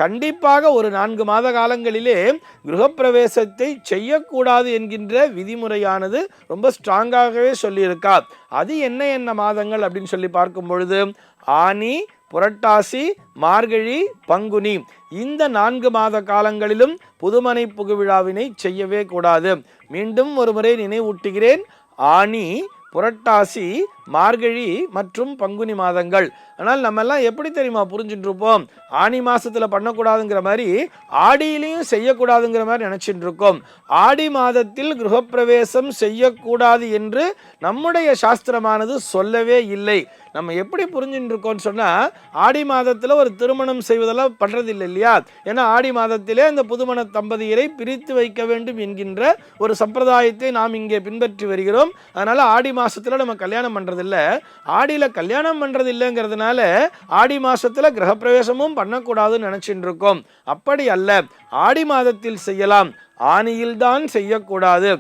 கண்டிப்பாக ஒரு 4 மாத காலங்களிலே கிரகப்பிரவேசத்தை செய்யக்கூடாது என்கின்ற விதிமுறையானது ரொம்ப ஸ்ட்ராங்காகவே சொல்லியிருக்கா. அது என்ன மாதங்கள் அப்படின்னு சொல்லி பார்க்கும் பொழுது ஆனி, புரட்டாசி, மார்கழி, பங்குனி இந்த 4 மாத காலங்களிலும் புதுமனை புகுவிழாவினை செய்யவே கூடாது. மீண்டும் ஒரு முறை நினைவூட்டுகிறேன். ஆனி, புரட்டாசி, மார்கழி மற்றும் பங்குனி மாதங்கள். ஆனால் நம்ம எல்லாம் எப்படி தெரியுமா புரிஞ்சுட்டு இருப்போம், ஆனி மாசத்துல பண்ணக்கூடாதுங்கிற மாதிரி ஆடியிலையும் செய்யக்கூடாதுங்கிற மாதிரி நினைச்சிட்டு இருக்கோம். ஆடி மாதத்தில் கிரகப்பிரவேசம் செய்யக்கூடாது என்று நம்முடைய சாஸ்திரமானது சொல்லவே இல்லை. நம்ம எப்படி புரிஞ்சுட்டு இருக்கோம்னு சொன்னா, ஆடி மாதத்துல ஒரு திருமணம் செய்வதெல்லாம் பண்றது இல்லை இல்லையா? ஏன்னா ஆடி மாதத்திலே அந்த புதுமண தம்பதியரை பிரித்து வைக்க வேண்டும் என்கின்ற ஒரு சம்பிரதாயத்தை நாம் இங்கே பின்பற்றி வருகிறோம். அதனால ஆடி மாசத்துல நம்ம கல்யாணம் பண்றது இல்ல. ஆடியில கல்யாணம் பண்றது இல்லைங்கிறதுனால ஆடி மாசத்துல கிரகப்பிரவேசமும் பண்ணக்கூடாதுன்னு நினைச்சிட்டு இருக்கோம். அப்படி அல்ல, ஆடி மாதத்தில் செய்யலாம், ஆனியில் தான் செய்யக்கூடாது.